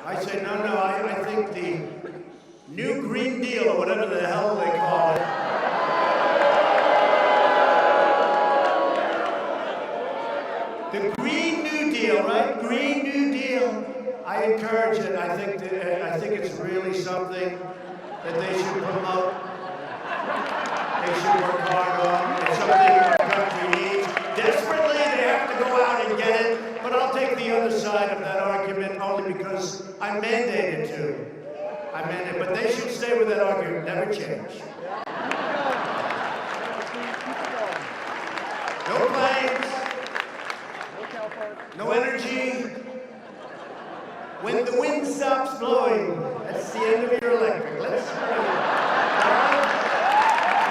I say, no, I think the New Green Deal, or whatever the hell they call it. The Green New Deal, right? Green New Deal. I encourage it. I think it's really something that they should promote. They should work hard on. It's something our country needs. Desperately, they have to go out and get it. But I'll take the other side of that argument only because I'm mandated to. I'm mandated. But they should stay with that argument. Never change. No planes. No energy. When the wind stops blowing, that's the end of your electric. Let's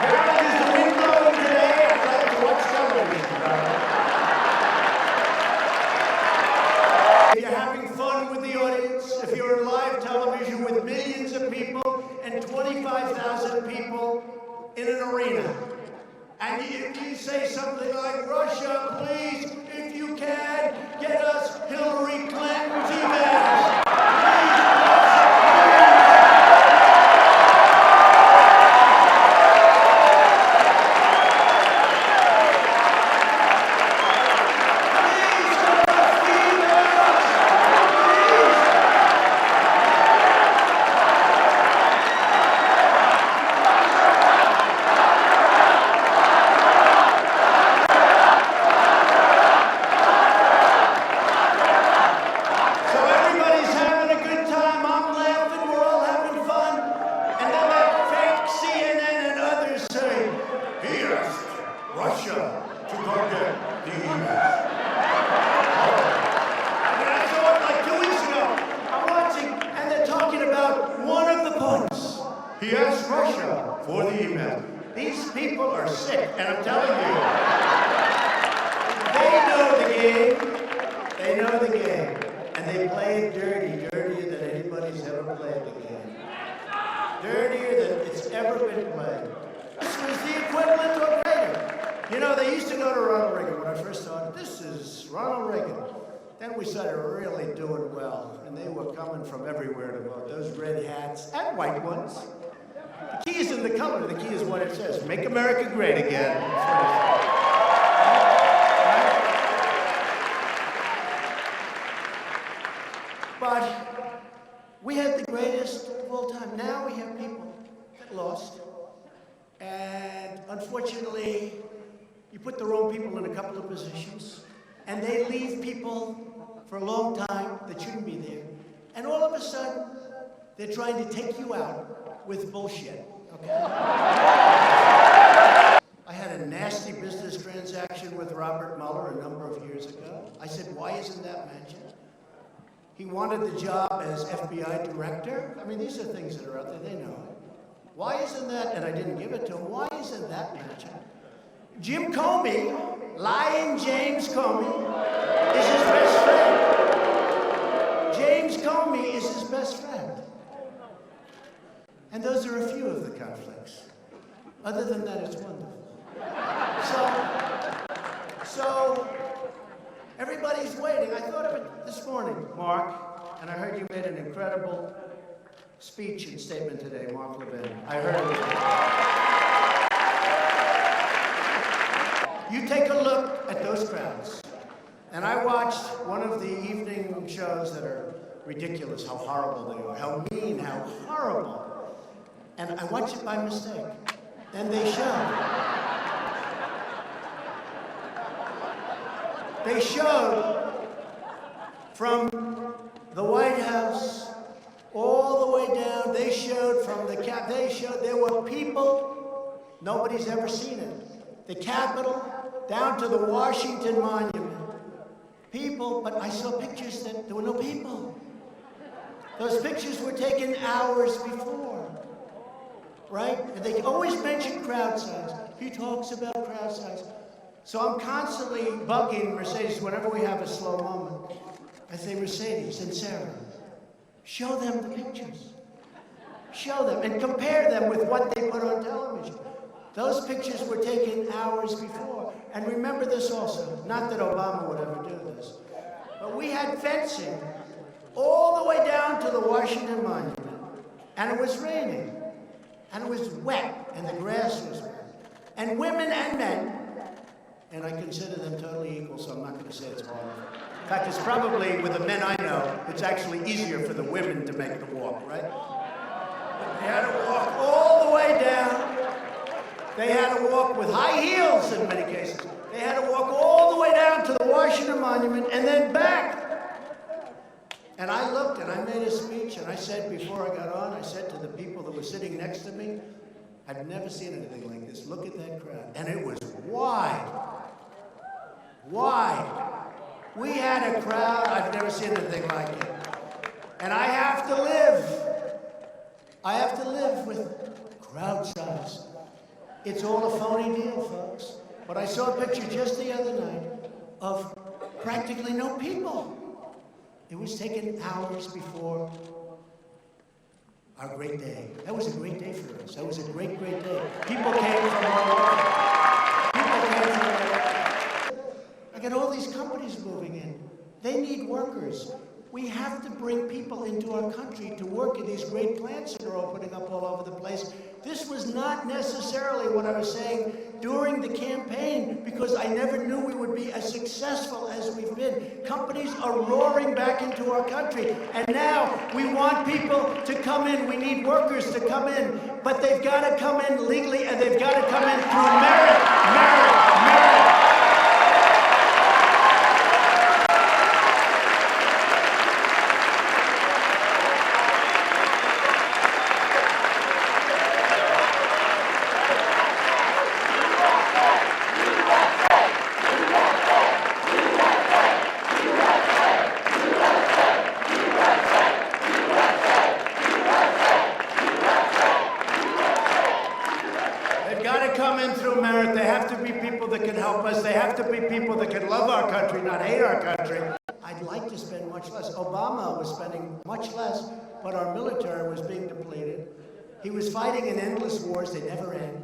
Harold, is the wind blowing today? I'd like to watch television. If you're having fun with the audience, if you're on live television with millions of people and 25,000 people in an arena, and if you say something like, Russia, please, if you can, get us Hillary Clinton's emails. He asked Russia for the email. These people are sick, and I'm telling you, they know the game. They know the game, and they play it dirty, dirtier than anybody's ever played the game. Dirtier than it's ever been played. This was the equivalent of Reagan. You know, they used to go to Ronald Reagan when I first started. This is Ronald Reagan. Then we started really doing well, and they were coming from everywhere to vote. Those red hats and white ones. The key isn't the color, the key is what it says. Make America great again. But we had the greatest of all time. Now we have people that lost. And unfortunately, you put the wrong people in a couple of positions, and they leave people for a long time that shouldn't be there. And all of a sudden, they're trying to take you out with bullshit, okay? I had a nasty business transaction with Robert Mueller a number of years ago. I said, why isn't that mentioned? He wanted the job as FBI director. I mean, these are things that are out there, they know it. Why isn't that, and I didn't give it to him, why isn't that mentioned? Jim Comey, lying James Comey, is his best friend. James Comey is his best friend. And those are a few of the conflicts. Other than that, it's wonderful. So everybody's waiting. I thought of it this morning, Mark, and I heard you made an incredible speech and statement today, Mark Levin. I heard it. You take a look at those crowds. And I watched one of the evening shows that are ridiculous, how horrible they are, how mean, how horrible. And I watched it by mistake. And they showed from the White House all the way down. They showed from the Cap. They showed there were people, nobody's ever seen it. The Capitol down to the Washington Monument. People, but I saw pictures that there were no people. Those pictures were taken hours before, right? And they always mention crowd size. He talks about crowd size. So I'm constantly bugging Mercedes whenever we have a slow moment. I say, Mercedes and Sarah, show them the pictures. Show them and compare them with what they put on television. Those pictures were taken hours before. And remember this also, not that Obama would ever do this, but we had fencing all the way down to the Washington Monument, and it was raining, and it was wet, and the grass was wet, and women and men, and I consider them totally equal, so I'm not going to say it's hard. In fact, it's probably, with the men I know, it's actually easier for the women to make the walk, right? They had to walk all the way down. They had to walk with high heels in many cases. They had to walk all the way down to the Washington Monument and then back. And I looked and I made a speech and I said before I got on, I said to the people that were sitting next to me, I've never seen anything like this. Look at that crowd. And it was wide. Wide. We had a crowd, I've never seen anything like it. And I have to live with crowd size. It's all a phony deal, folks. But I saw a picture just the other night of practically no people. It was taken hours before our great day. That was a great day for us. That was a great, great day. People came from all over. I got all these companies moving in. They need workers. We have to bring people into our country to work in these great plants that are opening up all over the place. This was not necessarily what I was saying during the campaign, because I never knew we would be as successful as we've been. Companies are roaring back into our country, and now we want people to come in. We need workers to come in, but they've got to come in legally, and they've got to come in through merit. They have to be people that can help us. They have to be people that can love our country, not hate our country. I'd like to spend much less. Obama was spending much less, but our military was being depleted. He was fighting in endless wars. They never end.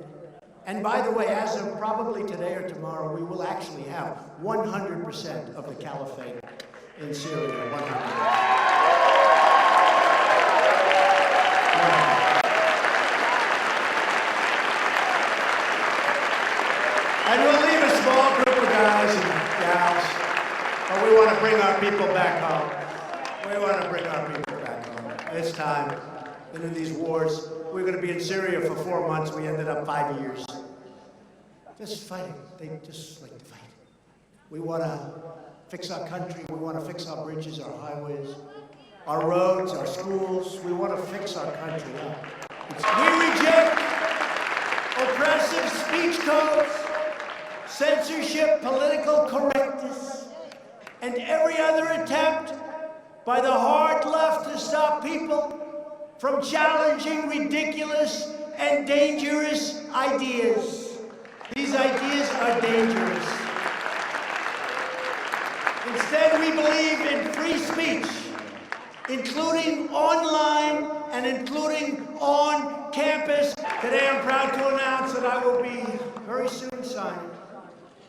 And by the way, as of probably today or tomorrow, we will actually have 100% of the caliphate in Syria. 100%. And we'll leave a small group of guys and gals, but we want to bring our people back home. We want to bring our people back home. It's time. And in these wars, we were going to be in Syria for 4 months. We ended up 5 years. Just fighting. They just like to fight. We want to fix our country. We want to fix our bridges, our highways, our roads, our schools. We want to fix our country up. We reject oppressive speech codes, censorship, political correctness, and every other attempt by the hard left to stop people from challenging ridiculous and dangerous ideas. These ideas are dangerous. Instead, we believe in free speech, including online and including on campus. Today, I'm proud to announce that I will be very soon signing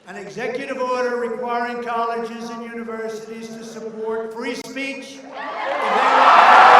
an executive order requiring colleges and universities to support free speech if they want